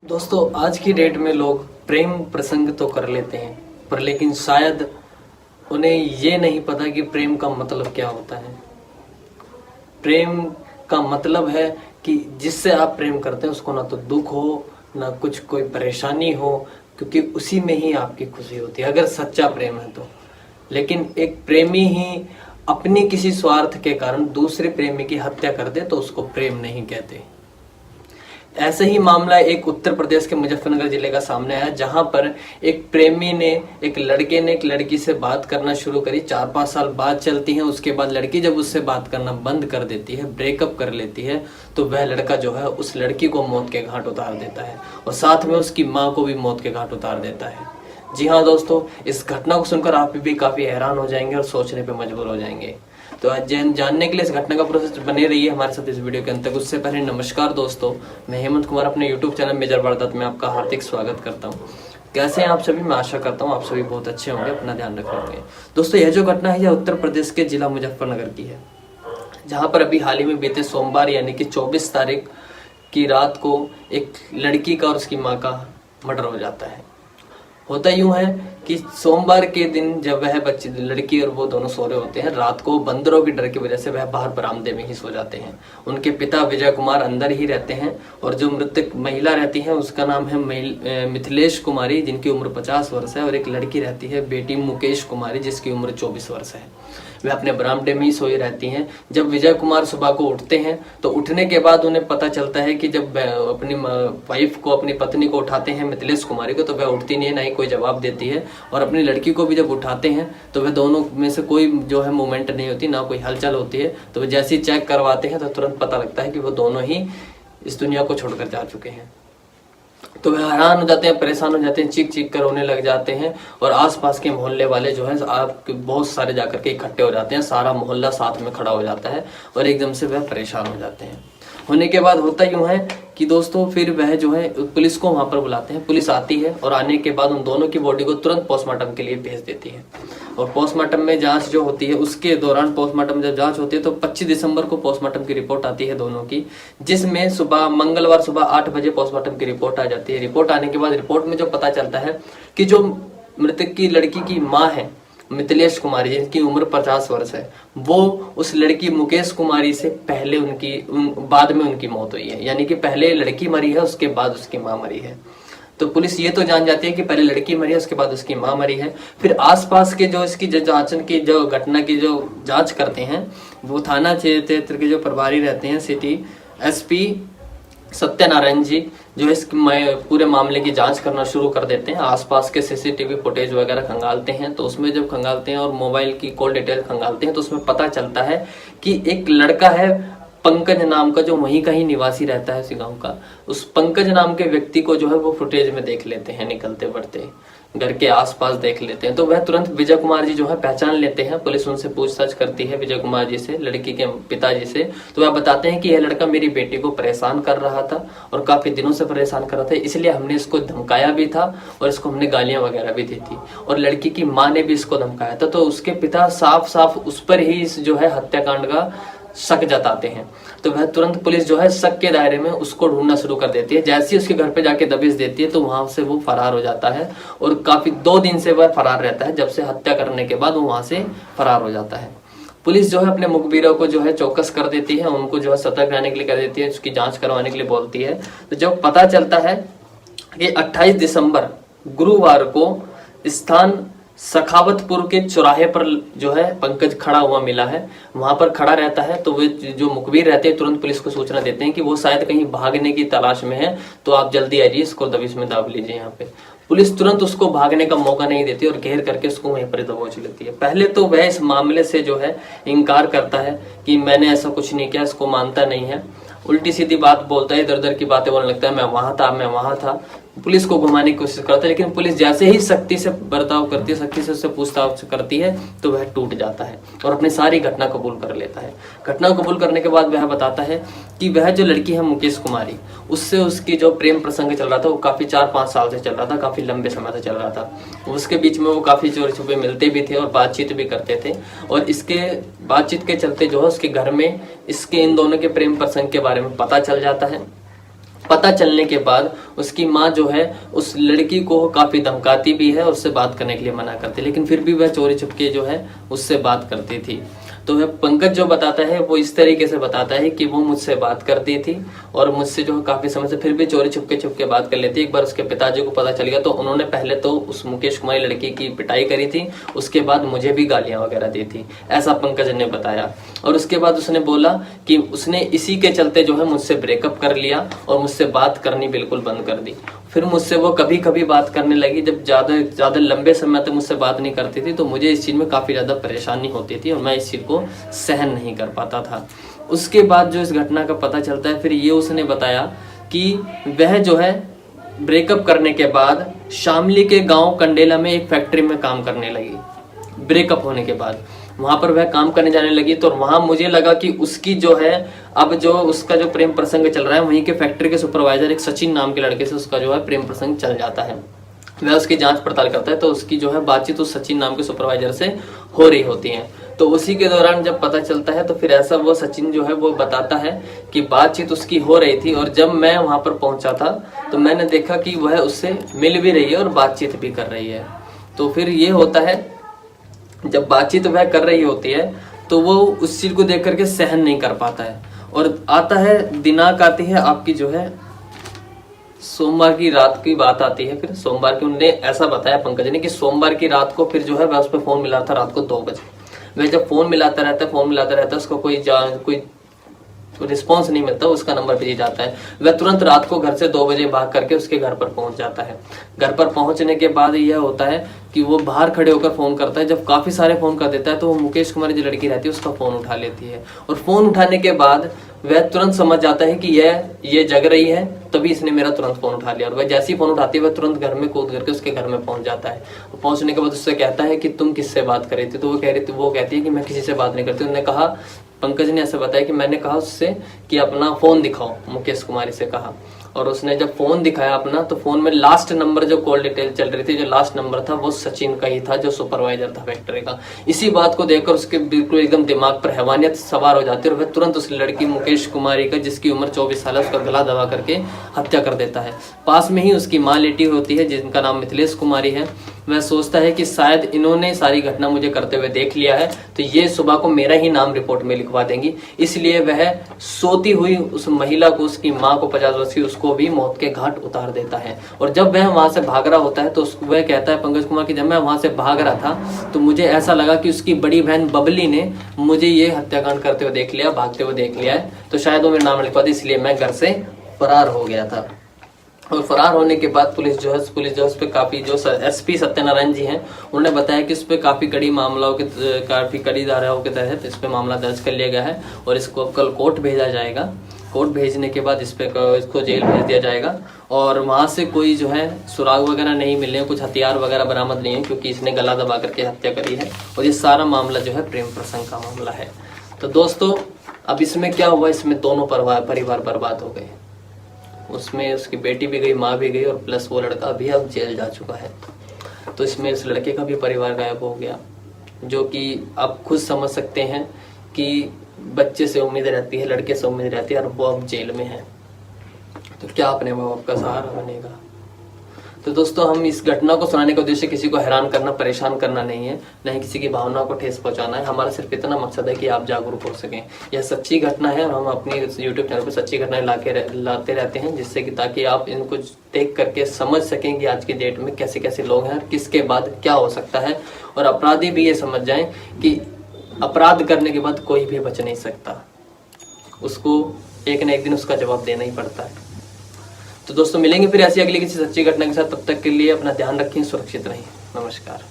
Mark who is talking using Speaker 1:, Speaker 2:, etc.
Speaker 1: दोस्तों, आज की डेट में लोग प्रेम प्रसंग तो कर लेते हैं, पर लेकिन शायद उन्हें ये नहीं पता कि प्रेम का मतलब क्या होता है। प्रेम का मतलब है कि जिससे आप प्रेम करते हैं उसको ना तो दुख हो, ना कुछ कोई परेशानी हो, क्योंकि उसी में ही आपकी खुशी होती है अगर सच्चा प्रेम है तो। लेकिन एक प्रेमी ही अपनी किसी स्वार्थ के कारण दूसरे प्रेमी की हत्या कर दे तो उसको प्रेम नहीं कहते। ऐसे ही मामला एक उत्तर प्रदेश के मुजफ्फरनगर जिले का सामने आया, जहां पर एक प्रेमी ने एक लड़के ने एक लड़की से बात करना शुरू करी। 4-5 साल बात चलती है, उसके बाद लड़की जब उससे बात करना बंद कर देती है, ब्रेकअप कर लेती है, तो वह लड़का जो है उस लड़की को मौत के घाट उतार देता है और साथ में उसकी माँ को भी मौत के घाट उतार देता है। जी हाँ दोस्तों, इस घटना को सुनकर आप भी काफी हैरान हो जाएंगे और सोचने पर मजबूर हो जाएंगे। तो जानने के लिए इस घटना का प्रोसेस बने रहिए हमारे साथ इस वीडियो के अंत तक। उससे पहले नमस्कार दोस्तों, मैं हेमंत कुमार अपने यूट्यूब चैनल मेजर वारदात में आपका हार्दिक स्वागत करता हूं। कैसे हैं आप सभी? मैं आशा करता हूं आप सभी बहुत अच्छे होंगे, अपना ध्यान रख रहे होंगे। दोस्तों, यह जो घटना है यह उत्तर प्रदेश के जिला मुजफ्फरनगर की है, जहाँ पर अभी हाल ही में बीते सोमवार यानी कि 24 तारीख की रात को एक लड़की का और उसकी माँ का मर्डर हो जाता है। होता यूं है कि सोमवार के दिन जब वह बच्ची लड़की और वो दोनों सो रहे होते हैं, रात को बंदरों की डर की वजह से वह बाहर बरामदे में ही सो जाते हैं। उनके पिता विजय कुमार अंदर ही रहते हैं और जो मृतक महिला रहती है उसका नाम है मिथिलेश कुमारी, जिनकी उम्र 50 वर्ष है, और एक लड़की रहती है बेटी मुकेश कुमारी, जिसकी उम्र 24 वर्ष है। वे अपने बरामदे में ही सोई रहती हैं। जब विजय कुमार सुबह को उठते हैं तो उठने के बाद उन्हें पता चलता है कि जब अपनी वाइफ को, अपनी पत्नी को उठाते हैं मिथिलेश कुमारी को, तो वह उठती नहीं है, ना ही कोई जवाब देती है। और अपनी लड़की को भी जब उठाते हैं तो वह दोनों में से कोई जो है मूवमेंट नहीं होती, ना कोई हलचल होती है। तो वह जैसे ही चेक करवाते हैं तो तुरंत पता लगता है कि वो दोनों ही इस दुनिया को छोड़कर जा चुके हैं। तो वे हैरान हो जाते हैं, परेशान हो जाते हैं, चीख चीख कर रोने लग जाते हैं। और आसपास के मोहल्ले वाले जो है आप बहुत सारे जाकर के इकट्ठे हो जाते हैं, सारा मोहल्ला साथ में खड़ा हो जाता है और एकदम से वह परेशान हो जाते हैं। होने के बाद होता यूं है कि दोस्तों फिर वह जो है पुलिस को वहां पर बुलाते हैं। पुलिस आती है और आने के बाद उन दोनों की बॉडी को तुरंत पोस्टमार्टम के लिए भेज देती है। और पोस्टमार्टम में जांच जो होती है, उसके दौरान पोस्टमार्टम जब जांच होती है तो 25 दिसंबर को पोस्टमार्टम की रिपोर्ट आती है दोनों की, जिसमें मंगलवार सुबह 8 बजे पोस्टमार्टम की रिपोर्ट आ जाती है। रिपोर्ट आने के बाद रिपोर्ट में जो पता चलता है कि जो मृतक की लड़की की माँ है मिथिलेश कुमारी, जिनकी उम्र 50 वर्ष है, वो उस लड़की मुकेश कुमारी से पहले बाद में उनकी मौत हुई है। यानी कि पहले लड़की मरी है, उसके बाद उसकी माँ मरी है। तो पुलिस ये तो जान जाती है कि पहले लड़की मरी है, उसके बाद उसकी माँ मरी है। फिर आसपास के जो इसकी जांच की जो घटना की जो जांच करते हैं, वो थाना क्षेत्र के जो प्रभारी रहते हैं, सिटी एसपी सत्यनारायण जी, जो इस पूरे मामले की जांच करना शुरू कर देते हैं। आसपास के सीसीटीवी फुटेज वगैरह खंगालते हैं। तो उसमें जब खंगालते हैं और मोबाइल की कॉल डिटेल खंगालते हैं तो उसमें पता चलता है कि एक लड़का है पंकज नाम का, जो वहीं का ही निवासी रहता है उसी गांव का। उस पंकज नाम के व्यक्ति को जो है वो फुटेज में देख लेते हैं, निकलते बढ़ते घर के आसपास देख लेते हैं। तो वह तुरंत विजय कुमार जी जो है पहचान लेते हैं। पुलिस उनसे पूछताछ करती है विजय कुमार जी से, लड़की के पिताजी से। तो वह बताते हैं कि यह लड़का मेरी बेटी को परेशान कर रहा था और काफी दिनों से परेशान कर रहा था, इसलिए हमने इसको धमकाया भी था और इसको हमने गालियां वगैरह भी दी थी, और लड़की की माँ ने भी इसको धमकाया था। तो उसके पिता साफ साफ उस पर ही इस जो है हत्याकांड का शक जताते हैं। तो वह तुरंत पुलिस जो है शक के दायरे में उसको ढूंढना शुरू कर देती है। जैसे ही उसके घर पे जाके दबिश देती है तो वहां से वो फरार हो जाता है और काफी 2 दिन से वह फरार रहता है। जब से हत्या करने के बाद वो वहां से फरार हो जाता है। पुलिस जो है अपने मुखबिरों को जो है चौकस कर देती है, उनको जो है सतर्क रहने के लिए कर देती है, उसकी जांच करवाने के लिए बोलती है। तो जब पता चलता है कि 28 दिसंबर गुरुवार को स्थान सखावतपुर के चौराहे पर जो है पंकज खड़ा हुआ मिला है, वहां पर खड़ा रहता है। तो वे जो मुखबिर रहते हैं तुरंत पुलिस को सूचना देते हैं कि वो शायद कहीं भागने की तलाश में है, तो आप जल्दी आइए, इसको दबिश में दाब लीजिए। यहाँ पे पुलिस तुरंत उसको भागने का मौका नहीं देती और घेर करके उसको वहीं पर दबोच लेती है। पहले तो वह इस मामले से जो है इनकार करता है कि मैंने ऐसा कुछ नहीं किया, इसको मानता नहीं है, उल्टी सीधी बात बोलता है, इधर उधर की बातें बोलने लगता है, मैं वहां था। पुलिस को घुमाने की कोशिश करता है, लेकिन पुलिस जैसे ही सख्ती से बर्ताव करती है, सख्ती से उससे पूछताछ करती है, तो वह टूट जाता है और अपनी सारी घटना कबूल कर लेता है। घटना कबूल करने के बाद वह बताता है कि वह जो लड़की है मुकेश कुमारी, उससे उसकी जो प्रेम प्रसंग चल रहा था वो काफी 4-5 साल से चल रहा था, काफी लंबे समय से चल रहा था। उसके बीच में वो काफी चोरी छुपे मिलते भी थे और बातचीत भी करते थे। और इसके बातचीत के चलते जो है उसके घर में इसके इन दोनों के प्रेम प्रसंग के बारे में पता चल जाता है। पता चलने के बाद उसकी माँ जो है उस लड़की को काफी धमकाती भी है और उससे बात करने के लिए मना करती है, लेकिन फिर भी वह चोरी छुपके जो है उससे बात करती थी। तो वह पंकज जो बताता है वो इस तरीके से बताता है कि वो मुझसे बात करती थी और मुझसे जो है काफी समय से फिर भी चोरी छुपके बात कर लेती। एक बार उसके पिताजी को पता चल गया तो उन्होंने पहले तो उस मुकेश कुमारी लड़की की पिटाई करी थी, उसके बाद मुझे भी गालियां वगैरह दी थी, ऐसा पंकज ने बताया। और उसके बाद उसने बोला कि उसने इसी के चलते जो है मुझसे ब्रेकअप कर लिया और मुझसे बात करनी बिल्कुल बंद कर दी। फिर मुझसे वो कभी कभी बात करने लगी, जब ज्यादा लंबे समय तक मुझसे बात नहीं करती थी तो मुझे इस चीज में काफी ज्यादा परेशानी होती थी और मैं इस चीज को सहन नहीं कर पाता था। उसके बाद जो इस घटना का पता चलता है, फिर ये उसने बताया कि वह जो है ब्रेकअप करने के बाद शामली के गांव कंडेला में एक फैक्ट्री में काम करने लगी। ब्रेकअप होने के बाद वहां पर वह काम करने जाने लगी तो वहां मुझे लगा कि उसकी जो है अब जो उसका जो प्रेम प्रसंग चल रहा है, वहीं के फैक्ट्री के सुपरवाइजर एक सचिन नाम के लड़के से उसका जो है प्रेम प्रसंग चल जाता है। वह उसकी जांच पड़ताल करता है तो उसकी जो है बातचीत उस सचिन नाम के सुपरवाइजर से हो रही होती है। तो उसी के दौरान जब पता चलता है तो फिर ऐसा वो सचिन जो है वो बताता है कि बातचीत उसकी हो रही थी और जब मैं वहां पर पहुंचा था तो मैंने देखा कि वह उससे मिल भी रही है और बातचीत भी कर रही है। तो फिर ये होता है, जब बातचीत वह कर रही होती है तो वो उस चीज को देख करके सहन नहीं कर पाता है और आता है दिनांक आती है आपकी जो है सोमवार की रात की बात आती है। फिर सोमवार की उन्होंने ऐसा बताया पंकज ने कि सोमवार की रात को फिर जो है वह उस पर फोन मिला था रात को 2 बजे। वह जब फोन मिलाता रहता है उसको कोई रिस्पॉन्स नहीं मिलता, उसका नंबर बिजी जाता है। वह तुरंत रात को घर से 2 बजे भाग करके उसके घर पर पहुंच जाता है। घर पर पहुंचने के बाद यह होता है कि वो बाहर खड़े होकर फोन करता है। जब काफी सारे फोन कर देता है तो वो मुकेश कुमारी जो लड़की रहती है उसका फोन उठा लेती है और फोन उठाने के बाद वह तुरंत समझ जाता है कि ये जग रही है, तभी इसने मेरा तुरंत फोन उठा लिया। और वह जैसे ही फोन उठाती है वह तुरंत घर में कूद करके उसके घर में पहुंच जाता है। पहुंचने के बाद उससे कहता है कि तुम किससे बात कर रही थी? तो वो कहती है कि मैं किसी से बात नहीं करती। उन्होंने कहा, पंकज ने ऐसा बताया कि मैंने कहा उससे कि अपना फोन दिखाओ, मुकेश कुमारी से कहा। और उसने जब फोन दिखाया अपना तो फोन में लास्ट नंबर जो कॉल डिटेल चल रही थी, जो लास्ट नंबर था वो सचिन का ही था जो सुपरवाइजर था फैक्ट्री का। इसी बात को देखकर उसके बिल्कुल एकदम दिमाग पर हैवानियत सवार हो जाती है और वह तुरंत उस लड़की मुकेश कुमारी का जिसकी उम्र 24 साल है उसका गला दबा करके हत्या कर देता है। पास में ही उसकी माँ लेटी होती है जिनका नाम मिथिलेश कुमारी है। वह सोचता है कि शायद इन्होंने सारी घटना मुझे करते हुए देख लिया है तो ये सुबह को मेरा ही नाम रिपोर्ट में लिखवा देंगी, इसलिए वह सोती हुई उस महिला को, उसकी माँ को 50 वर्ष की, उसको भी मौत के घाट उतार देता है। और जब वह वहां से भाग रहा होता है तो वह कहता है पंकज कुमार कि जब मैं वहां से भाग रहा था तो मुझे ऐसा लगा कि उसकी बड़ी बहन बबली ने मुझे ये हत्याकांड करते हुए देख लिया, भागते हुए देख लिया है, तो शायद वो मेरा नाम लिखवा दे, इसलिए मैं घर से फरार हो गया था। और फरार होने के बाद पुलिस जो है उस पर काफी जो एसपी सत्यनारायण जी हैं उन्होंने बताया कि इस पे काफी कड़ी धाराओं के तहत इस पे मामला दर्ज कर लिया गया है और इसको कल कोर्ट भेजा जाएगा। कोर्ट भेजने के बाद इसको जेल भेज दिया जाएगा और वहां से कोई जो है सुराग वगैरह नहीं मिले हैं, कुछ हथियार वगैरह बरामद नहीं है क्योंकि इसने गला दबा करके हत्या करी है और ये सारा मामला जो है प्रेम प्रसंग का मामला है। तो दोस्तों अब इसमें क्या हुआ, इसमें दोनों परिवार बर्बाद हो गए। उसमें उसकी बेटी भी गई, माँ भी गई और प्लस वो लड़का भी अब जेल जा चुका है। तो इसमें उस लड़के का भी परिवार गायब हो गया, जो कि आप खुद समझ सकते हैं कि बच्चे से उम्मीद रहती है, लड़के से उम्मीद रहती है और वो अब जेल में है, तो क्या अपने माँ बाप का सहारा बनेगा। तो दोस्तों हम इस घटना को सुनाने का उद्देश्य किसी को हैरान करना, परेशान करना नहीं है, न ही किसी की भावना को ठेस पहुंचाना है। हमारा सिर्फ इतना मकसद है कि आप जागरूक हो सकें। यह सच्ची घटना है और हम अपनी YouTube चैनल पर सच्ची घटनाएं लाते रहते हैं, जिससे कि ताकि आप इनको देख करके समझ सकें कि आज की डेट में कैसे कैसे लोग हैं, किसके बाद क्या हो सकता है, और अपराधी भी ये समझ जाएं कि अपराध करने के बाद कोई भी बच नहीं सकता, उसको एक न एक दिन उसका जवाब देना ही पड़ता है। तो दोस्तों मिलेंगे फिर ऐसी अगली किसी सच्ची घटना के साथ, तब तक के लिए अपना ध्यान रखें, सुरक्षित रहें। नमस्कार।